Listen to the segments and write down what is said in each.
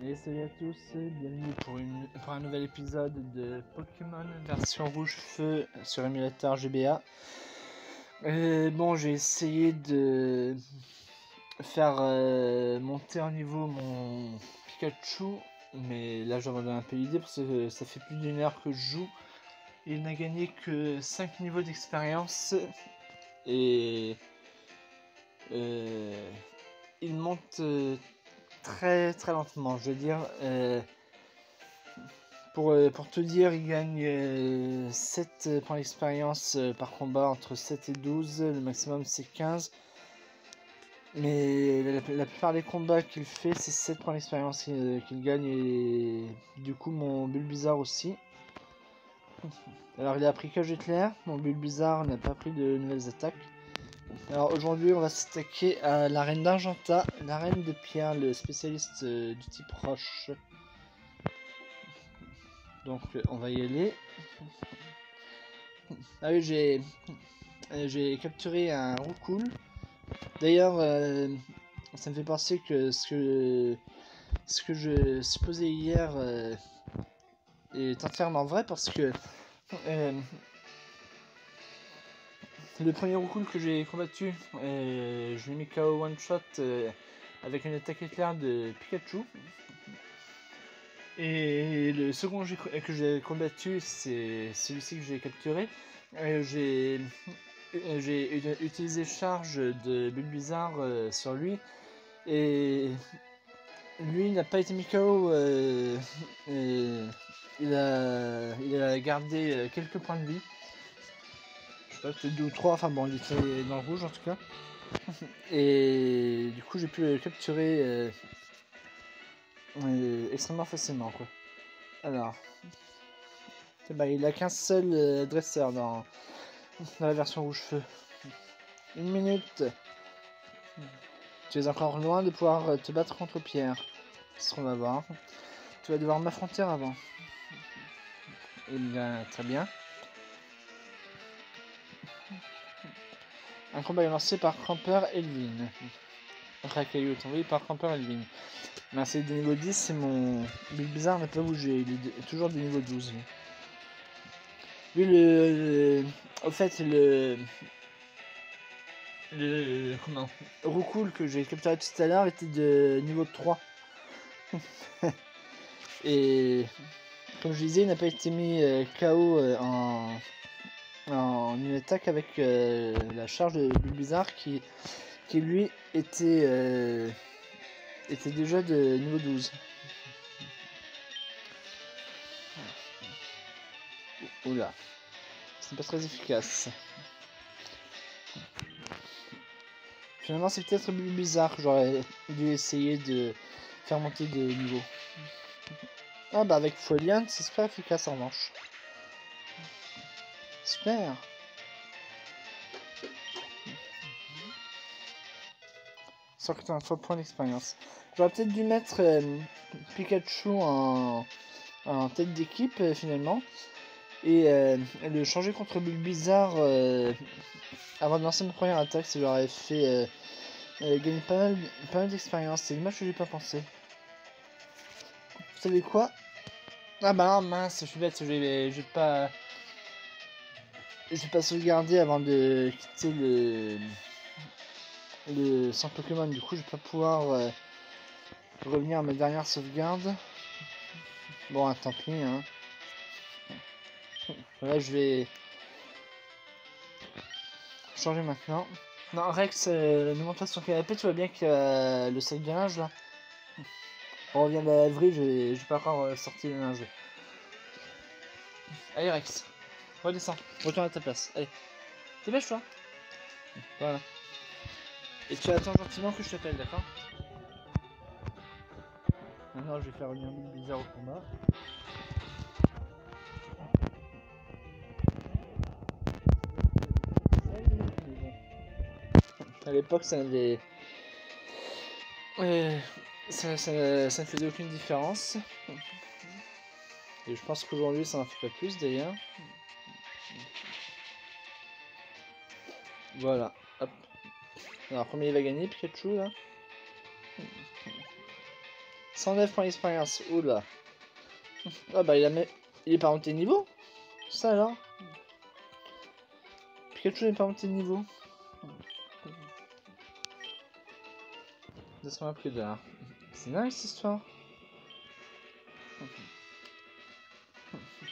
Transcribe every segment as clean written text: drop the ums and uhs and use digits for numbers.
Et salut à tous, bienvenue pour un nouvel épisode de Pokémon version rouge feu sur émulateur GBA. Bon, j'ai essayé de faire monter en niveau mon Pikachu, mais là j'abandonne un peu l'idée parce que ça fait plus d'une heure que je joue. Il n'a gagné que 5 niveaux d'expérience et il monte très lentement, je veux dire. Pour te dire, il gagne 7 points d'expérience par combat, entre 7 et 12, le maximum c'est 15. Mais la plupart des combats qu'il fait, c'est 7 points d'expérience qu'il gagne, et du coup mon Bulbizarre aussi. Alors il a appris que Jetler, mon Bulbizarre n'a pas pris de nouvelles attaques. Alors aujourd'hui on va s'attaquer à la reine d'Argenta, la reine de pierre, le spécialiste du type roche. Donc on va y aller. Ah oui, j'ai capturé un Roucoule. D'ailleurs, ça me fait penser que ce que je supposais hier est entièrement vrai, parce que le premier Roucoule que j'ai combattu, je l'ai mis KO one shot avec une attaque éclair de Pikachu. Et le second que j'ai combattu, c'est celui-ci que j'ai capturé. J'ai utilisé charge de Bulbizarre sur lui, et lui n'a pas été mis KO. Il a gardé quelques points de vie. Je sais pas, peut-être 2 ou 3, enfin bon, il était dans le rouge en tout cas. Et du coup, j'ai pu le capturer extrêmement facilement, quoi. Alors, bah, il a qu'un seul dresseur dans la version rouge feu. 1 minute. Tu es encore loin de pouvoir te battre contre Pierre. C'est ce qu'on va voir. Tu vas devoir m'affronter avant. Eh bien, très bien. Un combat est lancé par Cramper Elvin. Racaillou est envoyé par Cramper Elvin. Mais c'est de niveau 10, et mon Bulbizarre n'a pas bougé. Il est toujours de niveau 12. Lui, au fait, le Roucoule que j'ai capturé tout à l'heure était de niveau 3. Et comme je disais, il n'a pas été mis KO en une attaque avec la charge de Bulbizarre qui lui était déjà de niveau 12. Oula, c'est pas très efficace. Finalement, c'est peut-être Bulbizarre que j'aurais dû essayer de faire monter de niveau. Ah bah avec Foliant, c'est super efficace en revanche. Super. 183 points d'expérience. J'aurais peut-être dû mettre Pikachu en tête d'équipe finalement, et le changer contre Bulbizarre avant de lancer ma première attaque. Ça leur aurait fait gagner pas mal d'expérience. C'est dommage que j'ai pas pensé. Vous savez quoi? Ah bah non, mince, je suis bête, je vais pas sauvegarder avant de quitter le centre Pokémon. Du coup, je vais pas pouvoir revenir à ma dernière sauvegarde. Bon, tant pis, hein. Là, je vais changer maintenant. Non, Rex, ne monte pas sur son canapé, tu vois bien que le sac de linge là. On revient de la laverie, j'ai pas encore sorti le linge. Allez, Rex, redescends, retourne à ta place. Allez, dépêche-toi. Voilà. Et tu attends gentiment que je t'appelle, d'accord? Maintenant, je vais faire une bizarre au combat. À l'époque, ça n'avait. Ça ne faisait aucune différence. Et je pense qu'aujourd'hui, ça n'en fait pas plus d'ailleurs. Voilà. Hop. Alors, combien il va gagner, Pikachu là? 109 points d'expérience. Oula. Ah bah il est pas monté de niveau. Ça alors. Pikachu n'est pas monté de niveau. Laisse-moi plus de. C'est nice cette histoire.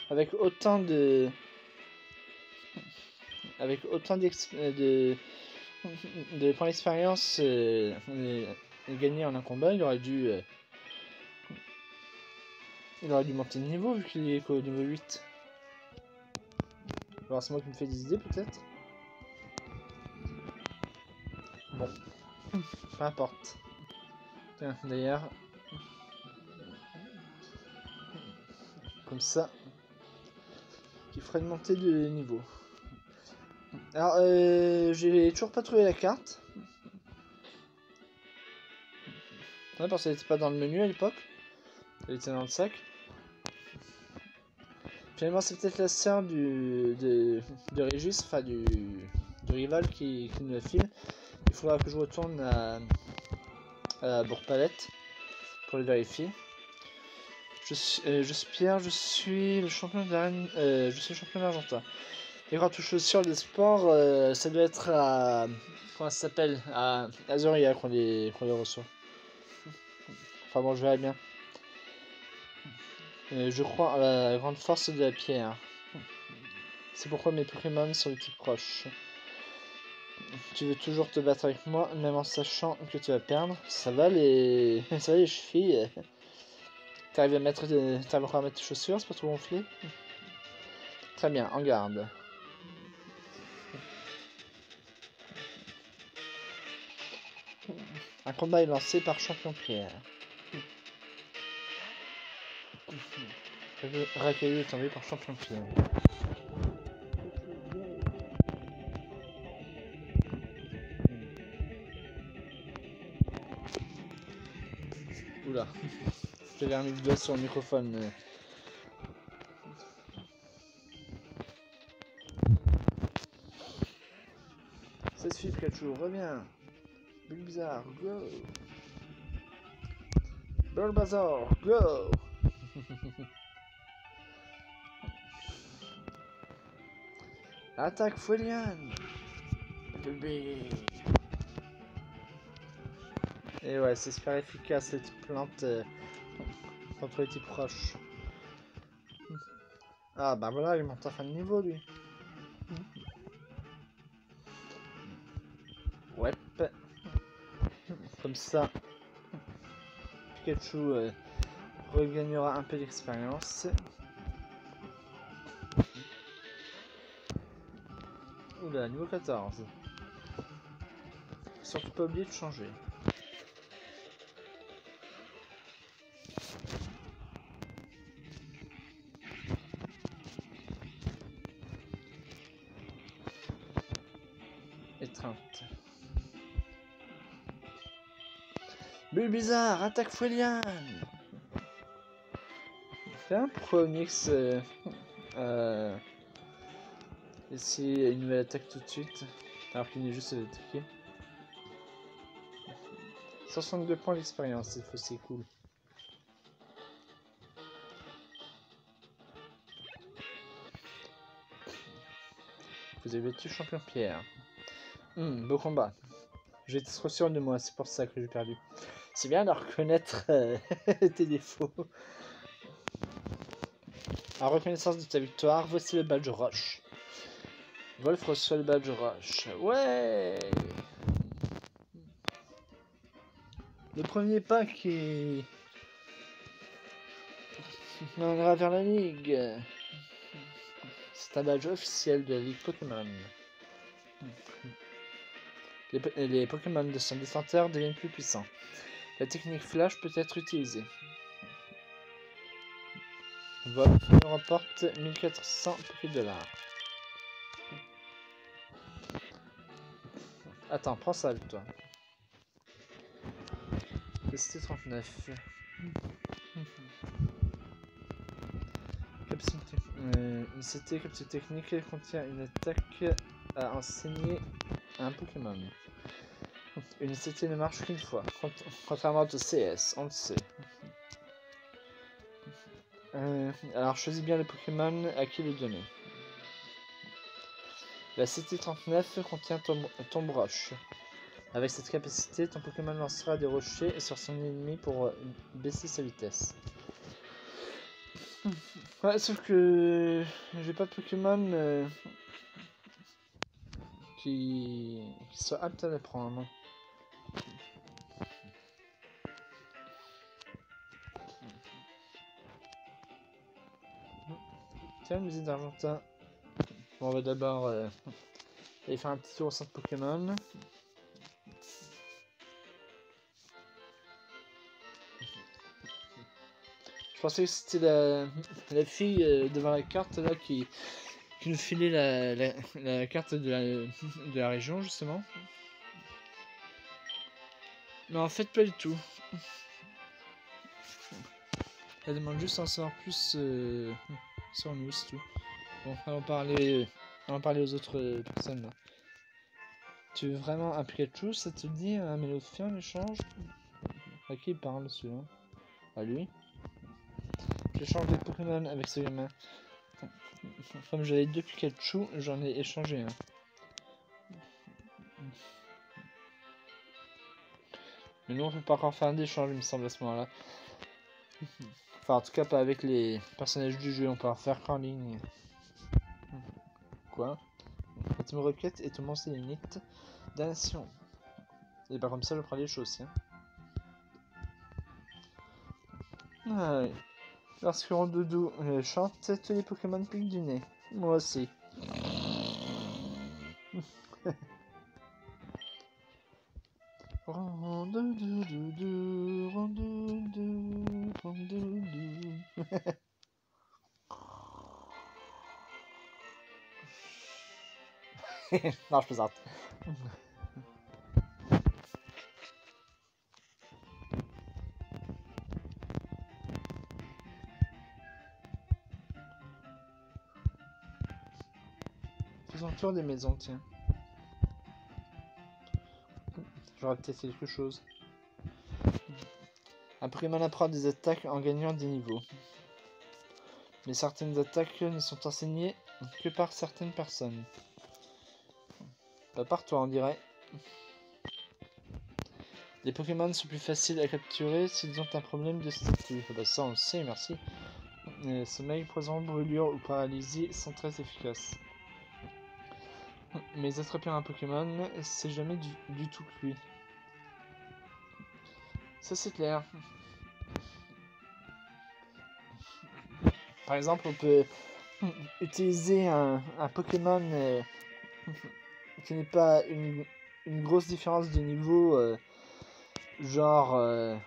Avec autant de. Avec autant de points d'expérience gagner en un combat, il aurait dû monter de niveau vu qu'il est qu'au niveau 8. Alors c'est moi qui me fais des idées peut-être. Bon, peu importe. Tiens, d'ailleurs, comme ça, qui ferait une montée de niveau. Alors, j'ai toujours pas trouvé la carte. Ouais, parce qu'elle était pas dans le menu à l'époque. Elle était dans le sac. Finalement, c'est peut-être la sœur de Régis, enfin du rival qui nous la file. Il faudra que je retourne à Bourg-Palette pour le vérifier. Je suis Pierre, je suis le champion d'arène, je suis le champion d'Argentin. Les cartouches chaussures des sports, ça doit être à. Comment ça s'appelle? À Azuria qu'on les reçoit. Enfin bon, je verrai bien. Je crois à la grande force de la pierre. C'est pourquoi mes Pokémon sont de type roche. Tu veux toujours te battre avec moi, même en sachant que tu vas perdre. Ça va les chevilles. T'arrives encore à mettre tes chaussures, c'est pas trop gonflé? Très bien, en garde. Un combat est lancé par Champion Pierre. Racaillou est tombé par Champion Pierre. Oula, j'avais remis le doigt sur le microphone. Ça suffit, Pikachu, reviens. Bulbizarre, go. Bulbasaur, go. Attaque Folian. Et ouais, c'est super efficace cette plante contre les types proches. Ah bah voilà, il monte à fin de niveau lui. Ouais. Comme ça, Pikachu regagnera un peu d'expérience. Oula, niveau 14. Surtout pas oublier de changer. Étreinte. Bulbizarre, attaque Folian. Pourquoi Onyx essayer une nouvelle attaque tout de suite alors qu'il est juste attaqué. 62 points d'expérience, c'est cool. Vous avez battu Champion Pierre. Beau combat. J'étais trop sûr de moi, c'est pour ça que j'ai perdu. C'est bien de reconnaître tes défauts. En reconnaissance de ta victoire, voici le badge roche. Wolf reçoit le badge roche. Ouais. Le premier pas qui mènera vers la ligue. C'est un badge officiel de la ligue Pokémon. Les Pokémon de son détenteur deviennent plus puissants. La technique flash peut être utilisée. Wolf remporte 1400 $. Attends, prends ça avec toi. C'était 39. C'était capsule technique, elle contient une attaque à enseigner à un Pokémon. Une CT ne marche qu'une fois, contrairement au CS, on le sait. Alors choisis bien le Pokémon à qui le donner. La cité 39 contient tombe roche. Avec cette capacité, ton Pokémon lancera des rochers sur son ennemi pour baisser sa vitesse. Ouais, sauf que j'ai pas de Pokémon qui soit apte à les prendre. Tiens, une visite d'Argentin. Bon, on va d'abord aller faire un petit tour au centre Pokémon. Je pensais que c'était la fille devant la carte là qui nous filait la carte de la région justement. Mais en fait pas du tout. Elle demande juste d'en savoir plus sur nous, c'est tout. Bon, allons parler aux autres personnes là. Tu veux vraiment un Pikachu, ça te dit un Mélofien en échange? À qui il parle celui-là? À lui? J'échange des Pokémon avec ce gamin. Comme j'avais 2 Pikachu, j'en ai échangé un. Mais nous on peut pas encore faire d'échange il me semble à ce moment-là. Enfin en tout cas pas avec les personnages du jeu, on peut en faire qu'en ligne. Quoi? La team Rocket est au monstre limite d'un nation. Et pas comme ça je prends les choses hein. Ah oui. Lorsque Rondoudou chante, tous les Pokémon piquent du nez. Moi aussi. Rondoudou, Rondoudou, Rondoudou. Non, je plaisante. Faisons le tour des maisons, tiens. J'aurai peut-être quelque chose. Un Pokémon apprend des attaques en gagnant des niveaux. Mais certaines attaques ne sont enseignées que par certaines personnes. Pas par toi, on dirait. Les Pokémon sont plus faciles à capturer s'ils ont un problème de statut. Bah ça on le sait, merci. Sommeil, poison, brûlure ou paralysie sont très efficaces. Mais attraper un Pokémon, c'est jamais du tout cuit. Ça c'est clair. Par exemple, on peut utiliser un Pokémon qui n'est pas une grosse différence de niveau, genre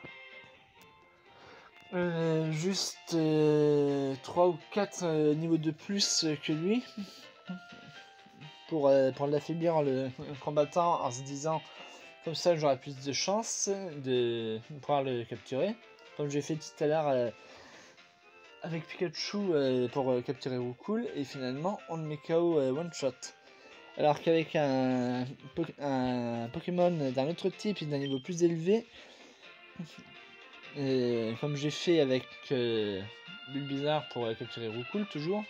juste 3 ou 4 niveaux de plus que lui pour l'affaiblir le combattant en se disant comme ça j'aurai plus de chances de pouvoir le capturer, comme j'ai fait tout à l'heure avec Pikachu pour capturer Roucoule, et finalement on le met KO one shot. Alors qu'avec un Pokémon d'un autre type et d'un niveau plus élevé, comme j'ai fait avec Bulbizarre pour capturer Roucoule, toujours,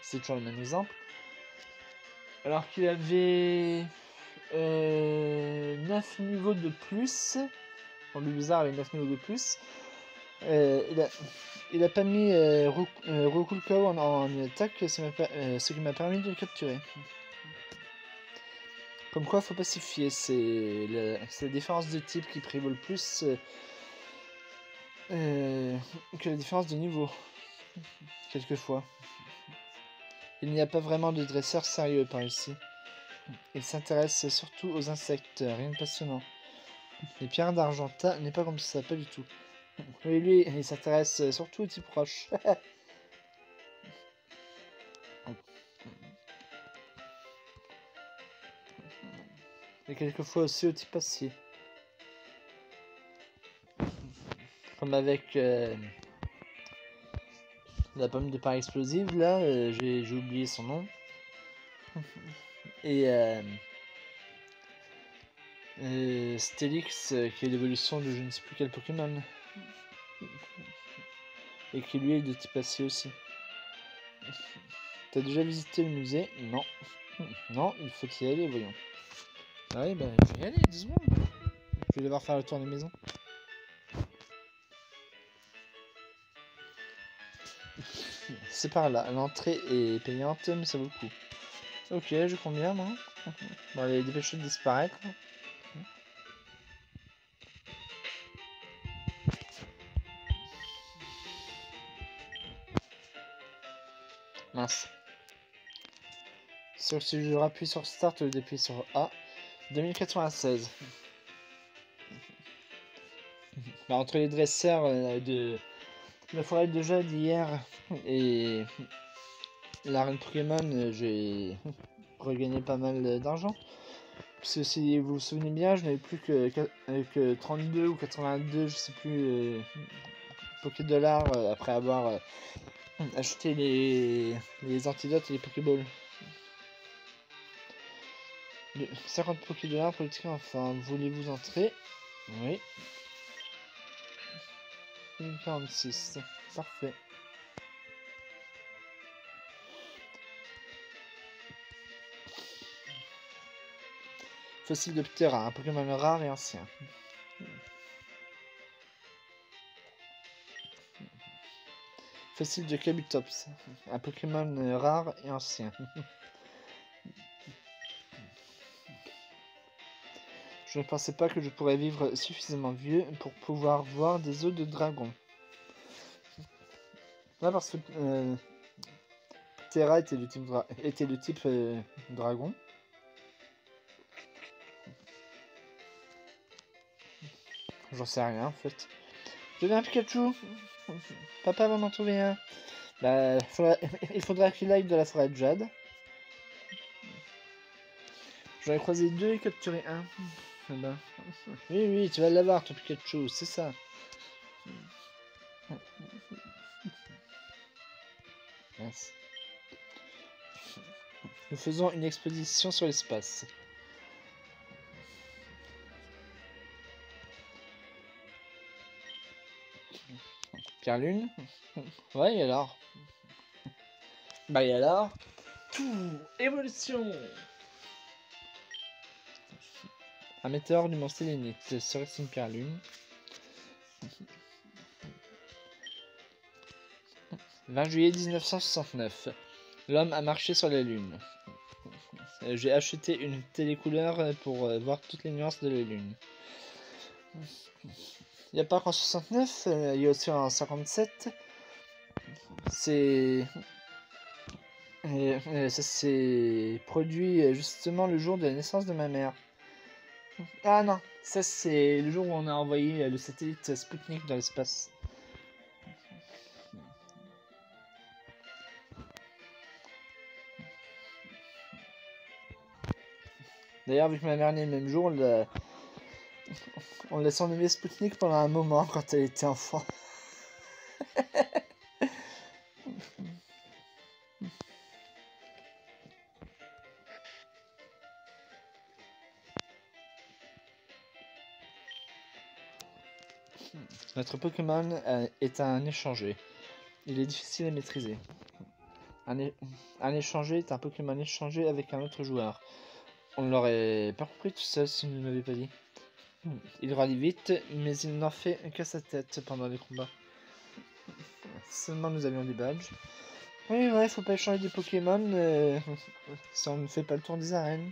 c'est toujours le même exemple. Alors qu'il avait 9 niveaux de plus, bon, Bulbizarre avait 9 niveaux de plus, il a pas mis Roucoule KO en attaque, ce qui m'a permis de le capturer. Comme quoi, faut pas s'y fier, c'est la différence de type qui prévaut le plus que la différence de niveau, quelquefois. Il n'y a pas vraiment de dresseur sérieux par ici. Il s'intéresse surtout aux insectes, rien de passionnant. Et Pierre d'Argentin n'est pas comme ça, pas du tout. Lui, il s'intéresse surtout aux types proches. Et quelquefois aussi aux types acier. Comme avec la pomme de pain explosive, là, j'ai oublié son nom. Et Steelix, qui est l'évolution de je ne sais plus quel Pokémon. Et qui lui est de type acier aussi. T'as déjà visité le musée? Non. Non, il faut y aller, voyons. Ah oui, bah je vais y aller, 10 secondes. Je vais devoir faire le tour des maisons. C'est par là, l'entrée est payante, mais ça vaut le coup. Ok, je compte bien, moi. Bon, allez, dépêche-toi de disparaître. Mince. Sauf si je rappuie sur Start ou depuis sur A. 2096. Bah, entre les dresseurs de la forêt de jade hier et l'arène Pokémon, j'ai regagné pas mal d'argent. Parce que si vous vous souvenez bien, je n'avais plus que 32 ou 82, je sais plus, Poké-Dollars après avoir acheté les antidotes et les Pokéballs. 50 Poké-Dollars pour le ticket, enfin, voulez-vous entrer? Oui. 46, parfait. Fossile de Ptera, un Pokémon rare et ancien. Fossile de Kabutops, un Pokémon rare et ancien. Je ne pensais pas que je pourrais vivre suffisamment vieux pour pouvoir voir des œufs de dragon. Là, parce que Ptera était de type dragon. J'en sais rien en fait. Je veux un Pikachu. Papa va m'en trouver un. Bah, il faudra qu'il aille de la forêt de Jade. J'en ai croisé deux et capturé un. Bah. Oui, oui, tu vas l'avoir ton Pikachu, c'est ça. Mince. Nous faisons une expédition sur l'espace. Pierre Lune. Ouais, et alors? Bah, et alors? Tout évolution. Un météore du mont Sélénite serait une Pierre Lune. 20 juillet 1969. L'homme a marché sur la Lune. J'ai acheté une télécouleur pour voir toutes les nuances de la Lune. Il n'y a pas qu'en 69, il y a aussi en 57. Ça s'est produit justement le jour de la naissance de ma mère. Ah non, ça c'est le jour où on a envoyé le satellite Sputnik dans l'espace. D'ailleurs, vu que ma mère est née le même jour, on l'a surnommée Sputnik pendant un moment quand elle était enfant. Notre Pokémon est un échangé. Il est difficile à maîtriser. Un échangé est un Pokémon échangé avec un autre joueur. On ne l'aurait pas compris tout ça si vous ne l'avez pas dit. Il rallie vite, mais il n'en fait qu'à sa tête pendant les combats. Seulement nous avions des badges. Oui, ouais, faut pas échanger des Pokémon si on ne fait pas le tour des arènes.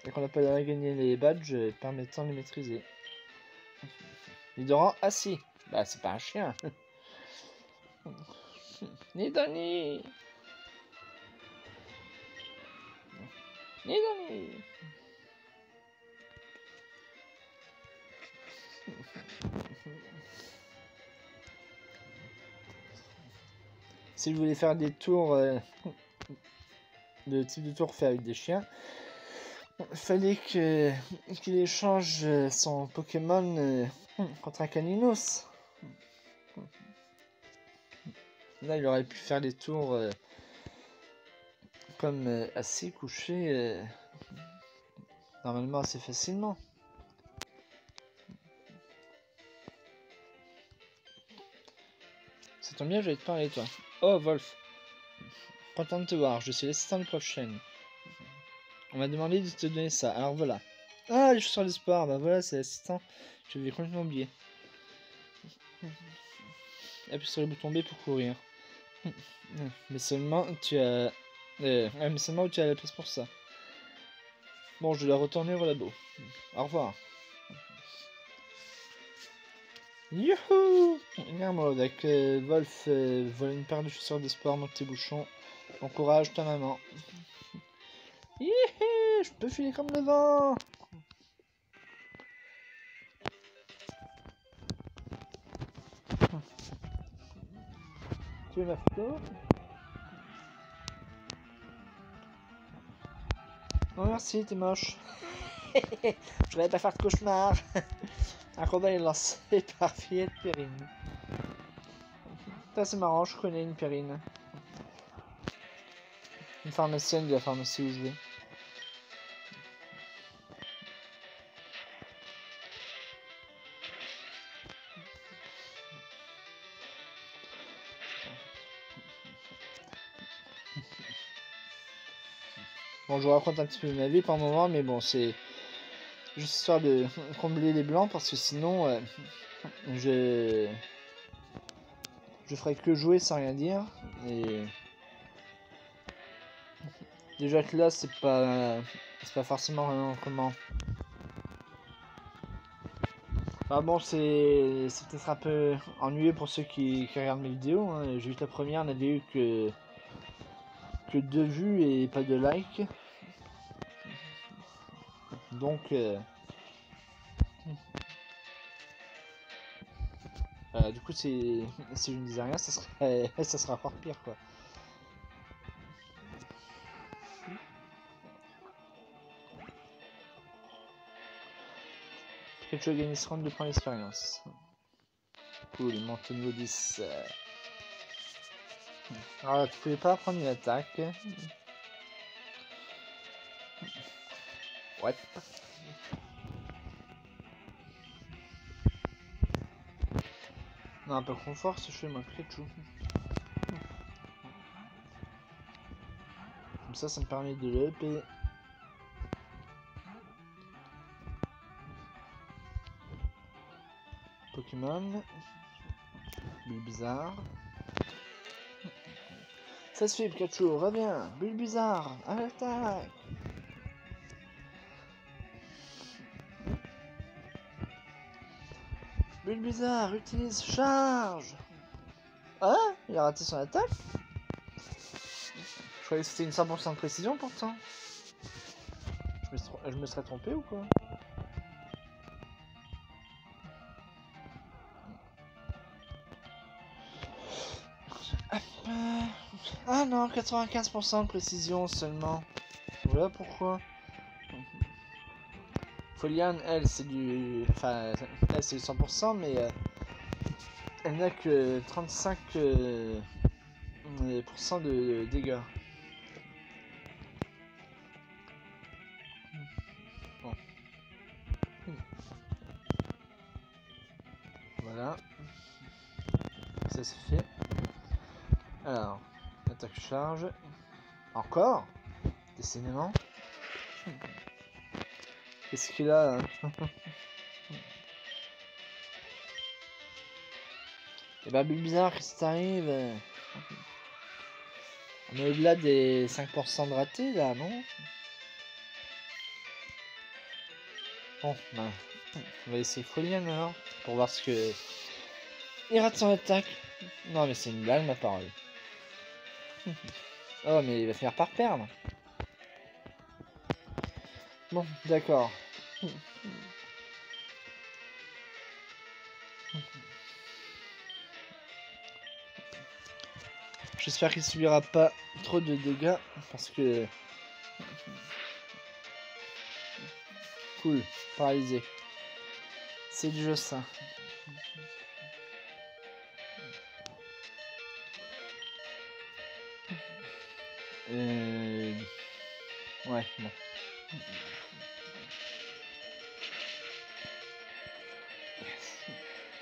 Et qu'on n'a pas gagné les badges permettant de les maîtriser. Nidoran, ah si, bah c'est pas un chien. Nidoni. Nidoni. Si je voulais faire des tours, le type de tour fait avec des chiens, il fallait qu'il échange son Pokémon contre un Caninos. Là, il aurait pu faire des tours comme assis, couché, normalement assez facilement. Ça tombe bien, j'allais te parler, toi. Oh, Wolf. Content de te voir, je suis l'assistant du prof Chen. On m'a demandé de te donner ça, alors voilà. Ah, les chaussures de sport, bah voilà, c'est l'assistant. Je vais complètement oublier. Appuie sur le bouton B pour courir. Mais seulement tu as... mais seulement tu as la place pour ça. Bon, je dois retourner au labo. Au revoir. Youhou! Regarde-moi, avec Wolf vole une paire de chaussures de sport dans tes bouchons. Bon courage, ta maman. Youhou! Je peux filer comme le vent! Tu veux ma photo? Non merci, t'es moche. Je vais pas faire de cauchemar. Un combat est lancé par Fillette Perrine. Ça c'est marrant, je connais une Perrine. Une pharmacienne de la pharmacie où je vais. Bon, je vous raconte un petit peu ma vie par moment, mais bon, c'est juste histoire de combler les blancs parce que sinon, je ferais que jouer sans rien dire. Et déjà que là, c'est pas forcément comment. Enfin bon, c'est peut-être un peu ennuyeux pour ceux qui regardent mes vidéos. Hein. J'ai vu que la première n'avait eu que 2 vues et pas de likes. Donc, du coup, si je ne disais rien, ça serait encore pire, quoi. Quelque chose gagner ce round de points d'expérience. Cool, Montenegro 10. Alors, tu pouvais pas prendre une attaque. Ouais. Non, un peu confort, ce jeu m'a pris tout. Comme ça me permet de le EP. Pokémon. Bulbizarre. Ça se fait, Pikachu, reviens. Bulbizarre, à l'attaque. Bulbizarre, utilise charge. Ah, il a raté son attaque. Je croyais que c'était une 100% de précision pourtant. Je me serais trompé ou quoi? Ah non, 95% de précision seulement. Voilà pourquoi. Foliane, elle, c'est du... Enfin, elle, c'est du 100%, mais elle n'a que 35% de dégâts. Bon. Voilà. Ça c'est fait. Alors, attaque charge. Encore? Décidément. Qu'est-ce qu'il a hein? Et bah bizarre, qu'est-ce qui t'arrive? On est au-delà des 5% de raté là, non? Bon, bah, on va essayer Foliane alors, pour voir ce que... Il rate son attaque. Non mais c'est une blague ma parole. Oh mais il va finir par perdre. Bon, d'accord. J'espère qu'il subira pas trop de dégâts parce que... Cool, paralysé. C'est du jeu ça. Ouais, bon.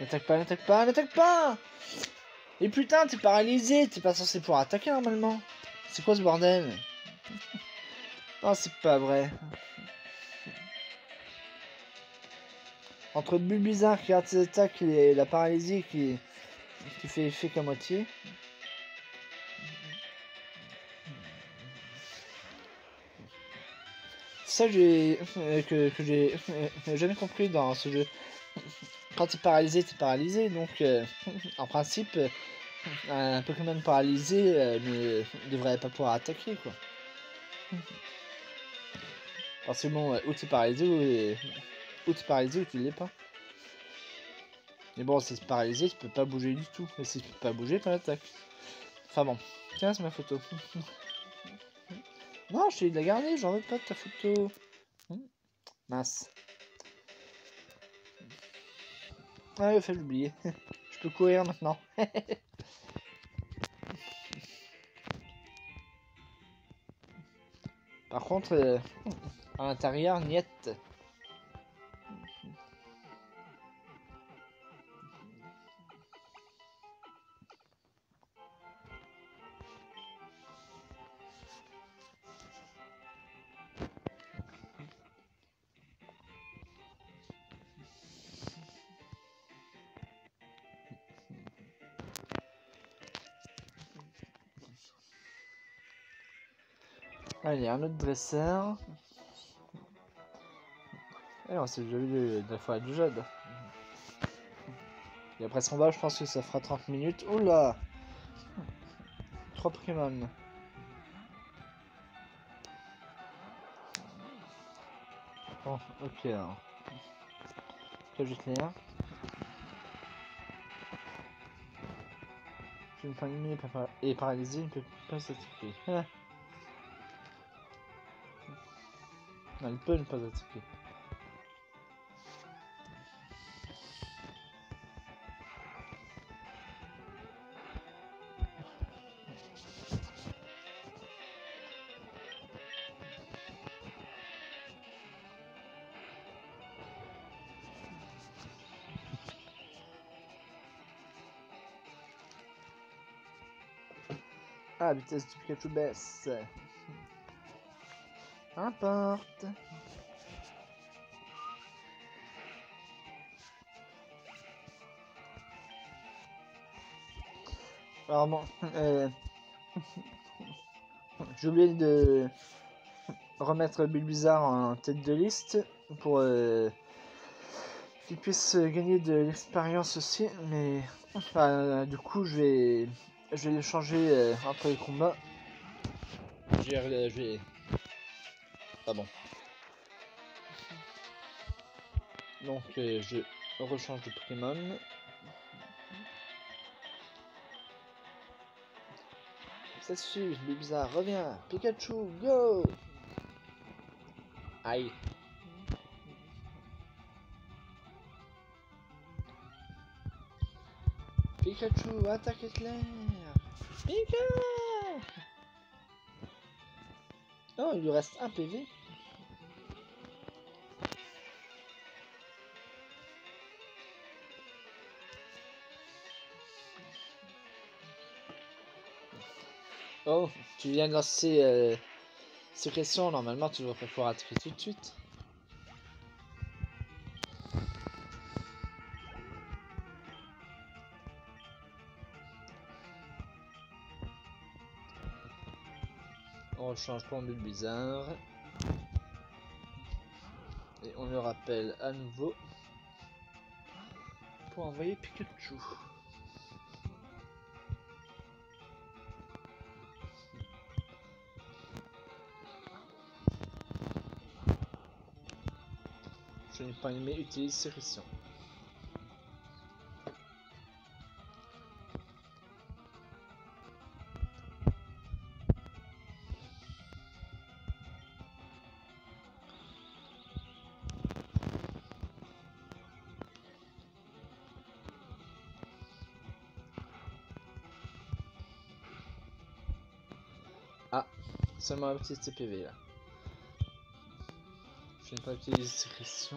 N'attaque pas, n'attaque pas, n'attaque pas! Et putain, t'es paralysé, t'es pas censé pouvoir attaquer normalement. C'est quoi ce bordel? Non, c'est pas vrai. Entre le bulle bizarre qui rate ses attaques et la paralysie qui fait effet qu'à moitié. Ça que j'ai jamais compris dans ce jeu. Quand t'es paralysé, donc en principe un Pokémon paralysé ne devrait pas pouvoir attaquer quoi. Parce que bon, ou t'es paralysé ou tu l'es pas. Mais bon, si c'est paralysé, tu peux pas bouger du tout. Et si tu peux pas bouger, pas l'attaque. Enfin bon, tiens, c'est ma photo. Non, je t'ai de la garder, j'en veux pas de ta photo. Mince. Ah, il fallait l'oublier. Je peux courir maintenant. Par contre, à l'intérieur, niette. Allez, un autre dresseur. Et on s'est déjà vu de la fois du jeu. Et après son bas, je pense que ça fera 30 minutes. Oula! 3 Pokémon. Bon, ok alors. Je vais juste lire. Je une fin ennemie est paralysée, il ne peut pas s'attaquer. Ah. Non, il peut ne pas attaquer. Ah, la vitesse du Pikachu baisse. Importe. Alors bon, j'ai oublié de remettre Bulbizarre en tête de liste pour qu'il puisse gagner de l'expérience aussi, mais du coup je vais le changer après les combats. Je vais... Pardon. Donc je rechange de Pokémon. Ça suffit, Bulbizarre, reviens. Pikachu, go. Aïe. Pikachu, attaque éclair. Pika. Oh, il lui reste un PV. Oh, tu viens de lancer sécrétion, normalement tu devrais pouvoir attaquer tout de suite. On change pour Bulbizarre. Et on le rappelle à nouveau pour envoyer Pikachu. Je n'ai pas aimé utiliser sécrétion. Ah, seulement un petit TPV là. Je n'ai pas utilisé sécrétion.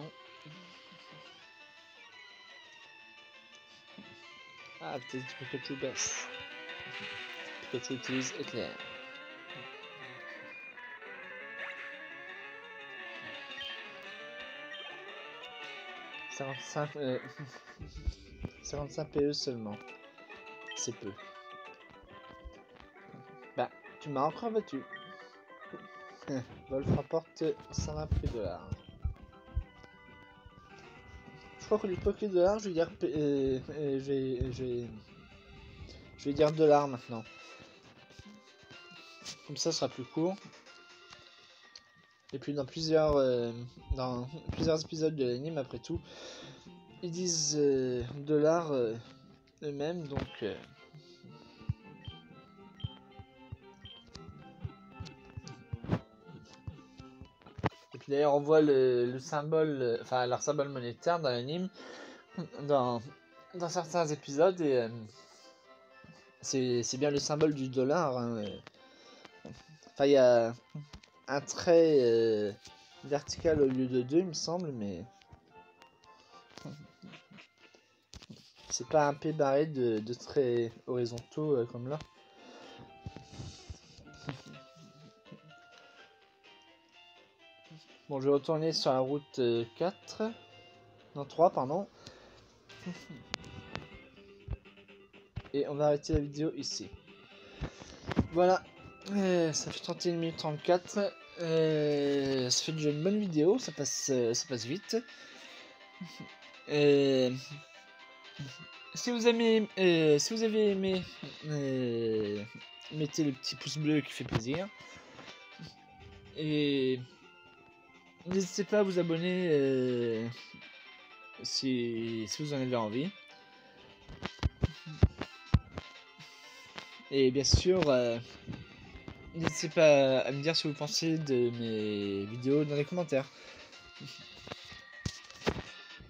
Ah, la vitesse du Pikachu baisse. Pikachu utilise éclair. « 55 PE seulement. C'est peu. Bah, tu m'as encore battu. Wolf rapporte 120 $. Je crois que les $, je vais dire je vais dire $ maintenant. Comme ça sera plus court. Et puis dans plusieurs épisodes de l'anime, après tout, ils disent $ eux-mêmes, donc et puis d'ailleurs on voit le symbole, enfin leur symbole monétaire dans l'anime, dans certains épisodes, et c'est bien le symbole du dollar. Hein. Enfin, il y a un trait vertical au lieu de 2, il me semble, mais c'est pas un P barré de traits horizontaux comme là. Bon, je vais retourner sur la route 4. Non, 3, pardon. Et on va arrêter la vidéo ici. Voilà. Ça fait 31 minutes 34. Ça fait déjà une bonne vidéo. Ça passe vite. Si vous avez aimé, mettez le petit pouce bleu qui fait plaisir. Et n'hésitez pas à vous abonner si vous en avez envie. Et bien sûr, n'hésitez pas à me dire ce que vous pensez de mes vidéos dans les commentaires.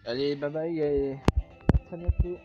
Allez, bye bye et à très bientôt.